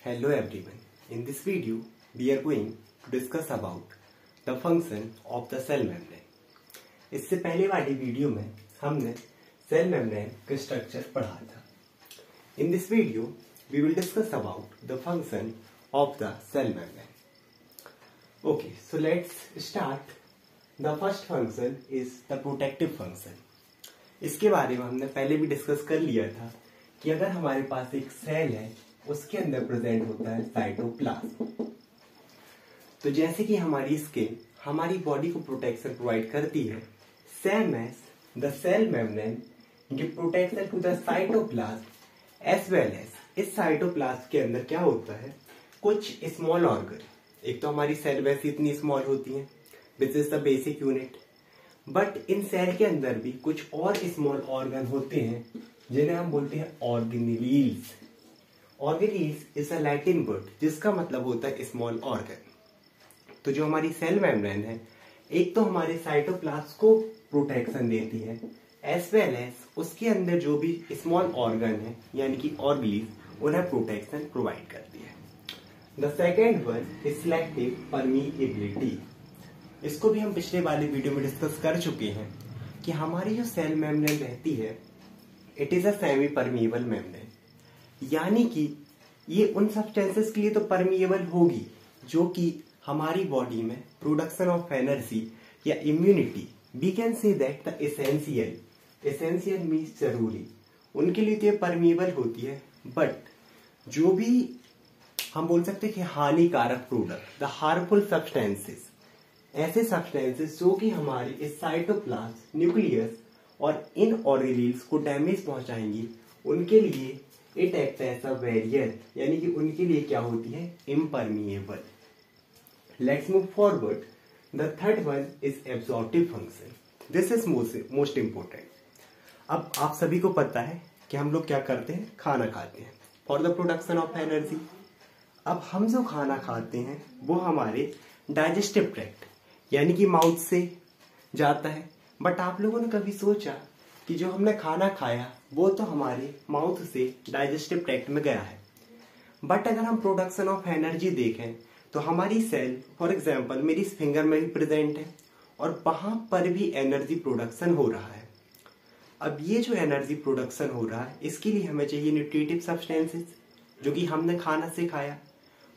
Hello everyone. In this video, we are going to discuss about the function of the cell membrane. इससे पहले वाली video में हमने cell membrane का structure पढ़ा था. In this video, we will discuss about the function of the cell membrane. Okay, so let's start. The first function is the protective function. इसके बारे में हमने पहले भी डिस्कस कर लिया था कि अगर हमारे पास एक सेल है उसके अंदर प्रेजेंट होता है साइटोप्लाज्म. तो जैसे कि हमारी स्किन हमारी बॉडी को प्रोटेक्शन प्रोवाइड करती है, same as the cell membrane give protection to the cytoplasm as well as इस साइटोप्लाज्म के अंदर क्या होता है, कुछ स्मॉल ऑर्गन. एक तो हमारी सेल वैसे इतनी स्मॉल होती है which is the basic unit, but इन सेल के अंदर भी कुछ और स्मॉल ऑर्गन होते हैं जिन्हें हम बोलते हैं organelles. Organelles is a Latin word जिसका मतलब होता है स्मॉल ऑर्गन. तो जो हमारी सेल मेम्ब्रेन है एक तो हमारे साइटोप्लाज्म को प्रोटेक्शन देती है एज वेल एज उसके अंदर जो भी स्मॉल ऑर्गन है यानी कि ऑर्गेनेल्स उन्हें प्रोटेक्शन प्रोवाइड करती है. The second one is selective permeability. इसको भी हम पिछले वाले वीडियो में डिस्कस कर चुके हैं कि हमारी जो सेल मेम्ब्रेन रहती है it is a semi permeable membrane, यानी कि ये उन सब्सटेंसेस के लिए तो परमिएबल होगी जो कि हमारी बॉडी में प्रोडक्शन ऑफ एनर्जी या immunity, we can say that the essential means जरूरी, उनके लिए तो ये परमिएबल होती है. बट जो भी हम बोल सकते हैं कि हानिकारक प्रोडक्ट, द हार्मफुल सब्सटेंसेस, ऐसे सब्सटेंसेस जो कि हमारे इस साइटोप्लाज्म, न्यूक्लियस और इन ऑर्गेनेल्स को डैमेज पहुंचाएंगी, उनके लिए it act as a barrier, यानी कि उनके लिए क्या होती है, impermeable. Let's move forward. The third one is absorptive function. This is most important. अब आप सभी को पता है कि हम लोग क्या करते हैं, खाना खाते हैं for the production of energy. अब हम जो खाना खाते हैं वो हमारे डाइजेस्टिव ट्रैक्ट यानी कि माउथ से जाता है. बट आप लोगों ने कभी सोचा कि जो हमने खाना खाया वो तो हमारे माउथ से डाइजेस्टिव ट्रैक्ट में गया है, बट अगर हम प्रोडक्शन ऑफ एनर्जी देखें तो हमारी सेल फॉर एग्जांपल मेरी इस फिंगर में भी प्रेजेंट है और वहां पर भी एनर्जी प्रोडक्शन हो रहा है. अब ये जो एनर्जी प्रोडक्शन हो रहा है इसके लिए हमें चाहिए न्यूट्रिएटिव सब्सटेंसेस जो कि हमने खाना से खाया.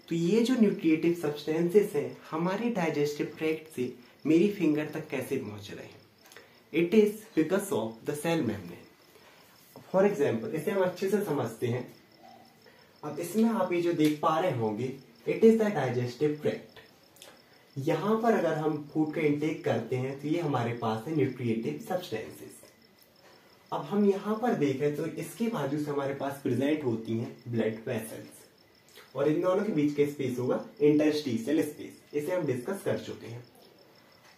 तो ये जो न्यूट्रिएटिव सब्सटेंसेस हैं हमारे डाइजेस्टिव ट्रैक्ट से मेरी फिंगर तक कैसे पहुंच रहे हैं, it is because of the cell membrane. For example इसे हम अच्छे से समझते हैं. अब इसमें आप ये जो देख पा रहे होंगे it is the digestive tract. यहां पर अगर हम फूड का इंटेक करते हैं तो ये हमारे पास है न्यूट्रिएटिव सब्सटेंसेस. अब हम यहां पर देखें तो इसके बाजू से हमारे पास प्रेजेंट होती हैं ब्लड वेसल्स और इन दोनों के बीच का स्पेस होगा इंटरस्टिशियल स्पेस. इसे हम डिस्कस कर चुके हैं.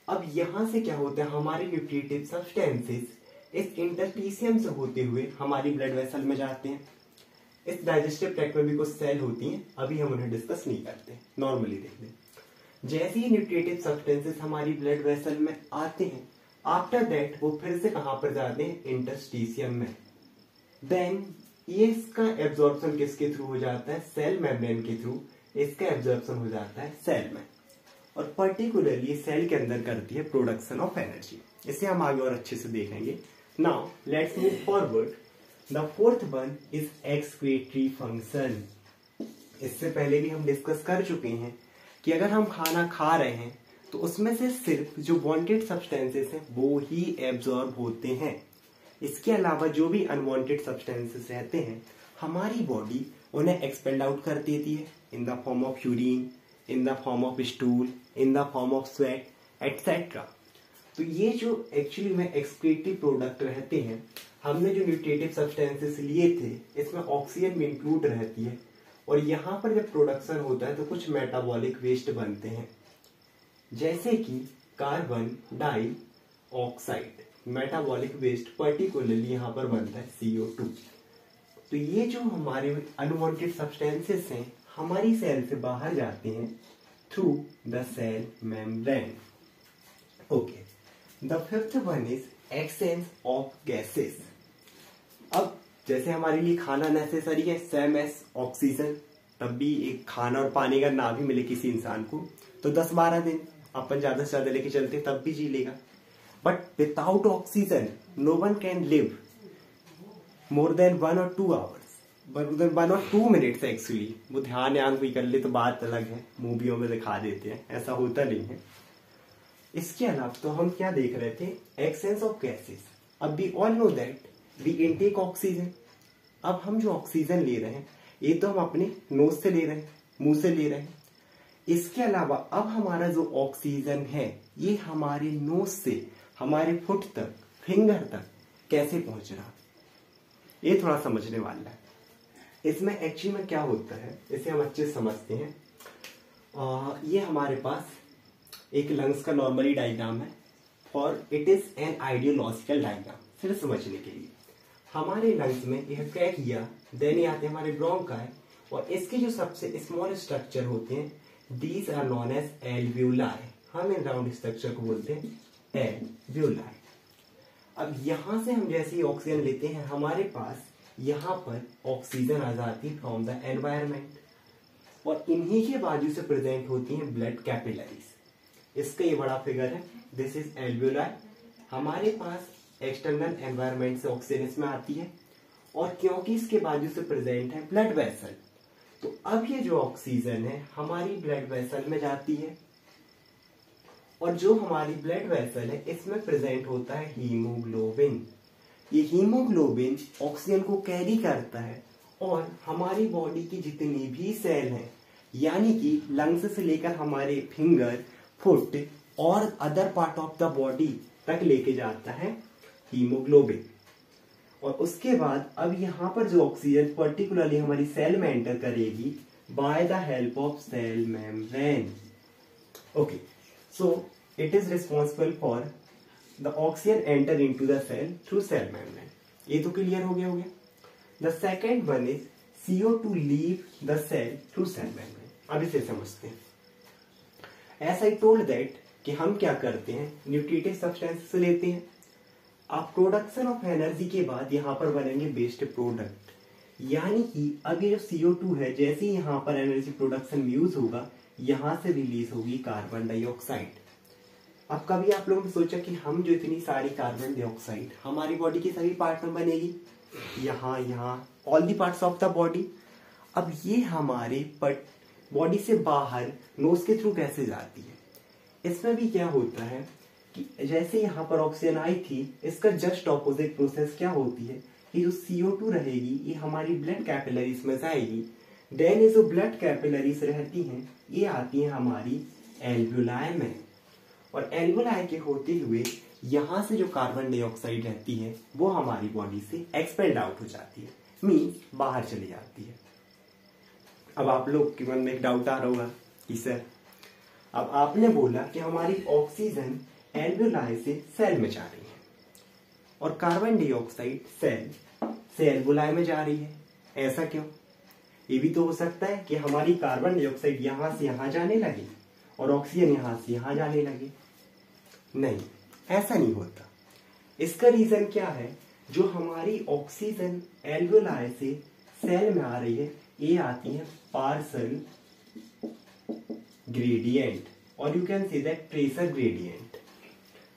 अब यहां से क्या होता है, हमारे न्यूट्रिएटिव सब्सटेंसेस इस इंटरस्टिशियम से होते हुए हमारी ब्लड वेसल में जाते हैं. इस डाइजेस्टिव ट्रैक्ट में भी कुछ सेल होती हैं, अभी हम उन्हें डिस्कस नहीं करते, नॉर्मली देख लें. जैसे ही न्यूट्रिएटिव सब्सटेंसेस हमारी ब्लड वेसल में आते हैं, आफ्टर दैट वो फिर से कहां पर जाते हैं, इंटरस्टिशियम में. देन ये इसका एब्जॉर्प्शन किसके थ्रू हो जाता है, सेल मेम्ब्रेन के थ्रू इसका एब्जॉर्प्शन हो जाता है सेल में, और पर्टिकुलरली सेल के अंदर करती है प्रोडक्शन ऑफ एनर्जी. इसे हम आगे और अच्छे से देखेंगे. Now let's move forward. The fourth one is excretory function. इससे पहले भी हम डिस्कस कर चुके हैं कि अगर हम खाना खा रहे हैं तो उसमें से सिर्फ जो वांटेड सब्सटेंसेस हैं वो ही एब्जॉर्ब होते हैं. इसके अलावा जो भी अनवांटेड सब्सटेंसेस रहते हैं हमारी बॉडी उन्हें एक्सपेल्ड आउट कर देती है in the form of urine, in the form of stool, in the form of sweat etcetera. तो ये जो एक्चुअली में एक्सक्रीटरी प्रोडक्ट रहते हैं, हमने जो न्यूट्रिएटिव सब्सटेंसेस लिए थे इसमें ऑक्सीजन भी इंक्लूड रहती है, और यहाँ पर जब प्रोडक्शन होता है तो कुछ मेटाबॉलिक वेस्ट बनते हैं जैसे कि carbon dioxide. Metabolic waste particularly यहाँ पर बनता है CO2. तो ये जो हमारे अनवांटेड सब्सटेंसेस हैं हमारी सेल से बाहर जाते हैं through the cell membrane. Okay, the fifth one is exchange of gases. अब जैसे हमारे लिए खाना नेसेसरी है सेम एज ऑक्सीजन, तब भी एक खाना और पानी का ना भी मिले किसी इंसान को तो 10-12 दिन अपन ज्यादा से ज्यादा लेके चलते तब भी जी लेगा। But without oxygen no one can live more than 1 or 2 hours, 1 or 2 minutes actually. वो ध्यान भी कर ले तो बात अलग है, मूवियों में दिखा देते हैं, ऐसा होता नहीं है। इसके अलावा तो हम क्या देख रहे थे, एक्सचेंज ऑफ गैसेस। अब we all know that we intake oxygen. अब हम जो ऑक्सीजन ले रहे हैं ये तो हम अपने नोज से ले रहे हैं, मुंह से ले रहे हैं। इसके अलावा अब हमारा जो ऑक्सीजन है ये हमारे नोज से हमारे फुट तक, फिंगर तक कैसे पहुंच रहा, ये थोड़ा समझने वाला है। इसमें एक्चुअली में क्या होता है इसे हम अच्छे से समझते हैं। ये हमारे पास एक लंग्स का नॉर्मली डायग्राम है और it is an ideological diagram. सिर्फ समझने के लिए हमारे लंग्स में यह क्या किया, देन ये आते हैं हमारे ब्रोंकाई और इसके जो सबसे स्मॉल स्ट्रक्चर होते हैं these are known as alveoli. हम इन राउंड स्ट्रक्चर को बोलते हैं एल्वियोलाई। अब यहां से हम जैसे ही ऑक्सीजन लेते हैं हमारे पास यहाँ पर ऑक्सीजन आ जाती है फ्रॉम द एनवायरमेंट और इन्हीं के बाजू से प्रेजेंट होती हैं ब्लड कैपिलरीज। इसका ये बड़ा फिगर है, दिस इज एल्वियोलाई। हमारे पास एक्सटर्नल एनवायरमेंट से ऑक्सीजन इसमें आती है और क्योंकि इसके बाजू से प्रेजेंट है ब्लड वेसल तो अब ये जो ऑक्सीजन है हमारी ब्लड वेसल में जाती है और जो हमारी ब्लड वेसल है इसमें प्रेजेंट होता है हीमोग्लोबिन। ये हीमोग्लोबिन ऑक्सीजन को कैरी करता है और हमारी बॉडी की जितनी भी सेल हैं यानी कि लंग्स से लेकर हमारे फिंगर, फुट और other part of the body तक लेके जाता है हीमोग्लोबिन। और उसके बाद अब यहाँ पर जो ऑक्सीजन पर्टिकुलरली हमारी सेल में एंटर करेगी by the help of cell membrane. Okay, so it is responsible for the oxygen enter into the cell through cell membrane. ये तो क्लियर हो गया। The second one is CO2 leave the cell through cell membrane. अब इसे समझते हैं। As I told that कि हम क्या करते हैं, न्यूट्रिटिव सब्सटेंस लेते हैं। अब प्रोडक्शन ऑफ एनर्जी के बाद यहाँ पर बनेंगे वेस्ट प्रोडक्ट, यानी कि अब ये जो CO2 है जैसे ही यहाँ पर एनर्जी प्रोडक्शन में यूज होगा यहाँ से रिलीज होगी कार्बन डाइऑक्साइड। अब कभी आप लोगों ने सोचा कि हम जो इतनी सारी कार्बन डाइऑक्साइड हमारी बॉडी के सभी पार्ट में बनेगी, यहाँ all the parts of the body. अब ये हमारे बॉडी से बाहर नोज के थ्रू कैसे जाती है, इसमें भी क्या होता है कि जैसे यहाँ पर ऑक्सीजन आई थी इसका जस्ट ऑपोजिट प्रोसेस क्या होती है कि जो CO2 रहेगी ये हमारी ब्लड कैपिलरीज में जाएगी। देन ये जो ब्लड कैपिलरीज रहती हैं ये आती हैं हमारी एल्वियोलाई में और एल्वियोलाई के होते हुए यहाँ से जो कार्बन डाइऑक्साइड रहती है वो हमारी बॉडी से एक्सपेल्ड आउट हो जाती है, मीन्स बाहर चली जाती है। अब आप लोग के मन में एक डाउट आ रहा होगा कि सर अब आपने बोला कि हमारी ऑक्सीजन एल्वियोलाई से सेल में जा रही है और कार्बन डाइऑक्साइड सेल से एल्वियोलाई में जा रही है, ऐसा क्यों? ये भी तो हो सकता है कि हमारी कार्बन डाइऑक्साइड यहाँ से यहाँ जाने लगे और ऑक्सीजन यहाँ से यहाँ जाने लगे। नहीं, ऐसा नहीं होता। इसका रीजन क्या है, जो हमारी ऑक्सीजन एल्वियोलाई से सेल में आ रही है ये आती है पार्शियल ग्रेडियंट और you can see that pressure gradient.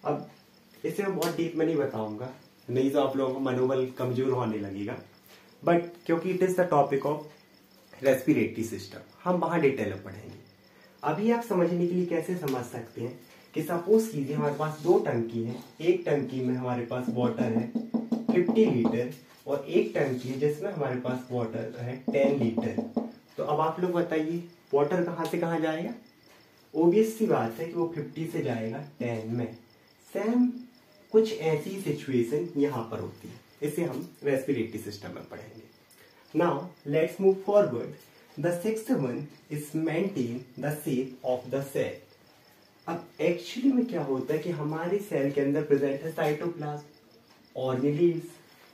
अब इसे मैं बहुत डीप में नहीं बताऊंगा, नहीं तो आप लोगों को मनोबल कमजोर होने लगेगा, बट क्योंकि it is the topic of respiratory system हम वहां डिटेल में पढ़ेंगे। अभी आप समझने के लिए कैसे समझ सकते हैं कि सपोज कीजिए हमारे पास 2 टंकी है, एक टंकी में हमारे पास वाटर है 50 लीटर और एक टंकी है जिसमें हमारे पास वाटर है 10 लीटर। तो अब आप लोग बताइए वाटर कहाँ से कहाँ जाएगा? ऑब्वियस सी बात है कि वो 50 से जाएगा 10 में। सेम कुछ ऐसी सिचुएशन यहाँ पर होती है, इसे हम रेस्पिरेटरी सिस्टम में पढ़ेंगे। Now let's move forward. The sixth one is maintain the shape of the cell. अब एक्चुअली में क्या होता है कि हमारे सेल के अंदर प्रेजेंट है साइटोप्लाज्म, ऑर्गेनेल्स,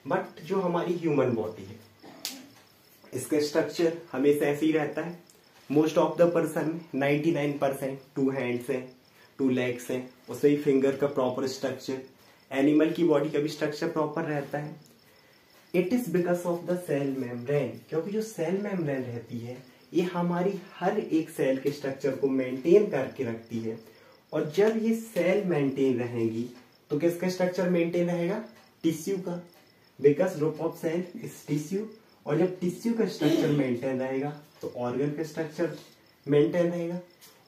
बट जो हमारी ह्यूमन बॉडी है इसका स्ट्रक्चर हमेशा ऐसे ही रहता है। Most of the person 99% 2 hands हैं, 2 लेग्स हैं, उसमें ही फिंगर का प्रॉपर स्ट्रक्चर, एनिमल की बॉडी का भी स्ट्रक्चर प्रॉपर रहता है। It is because of the cell membrane, क्योंकि जो सेल मेम्ब्रेन रहती है ये हमारी हर एक सेल के स्ट्रक्चर को मेंटेन करके रखती है। और जब ये सेल मेंटेन रहेगी तो किसका स्ट्रक्चर मेंटेन रहेगा? टिश्यू का, because group of cell is tissue. और जब टिश्यू का स्ट्रक्चर मेंटेन रहेगा तो ऑर्गन का स्ट्रक्चर मेंटेन रहेगा।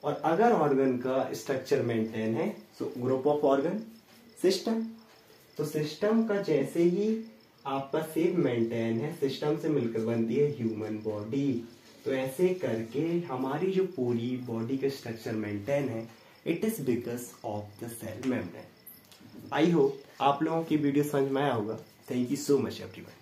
और अगर ऑर्गन का स्ट्रक्चर मेंटेन है तो ग्रुप ऑफ ऑर्गन सिस्टम। तो सिस्टम का जैसे ही आपका शेप मेंटेन है, सिस्टम से मिलकर बनती है ह्यूमन बॉडी। तो ऐसे करके हमारी जो पूरी बॉडी का स्ट्रक्चर मेंटेन है, it is because of the cell membrane. I hope आप लोगों की वीडियो समझ में आया होगा। Thank you so much everyone.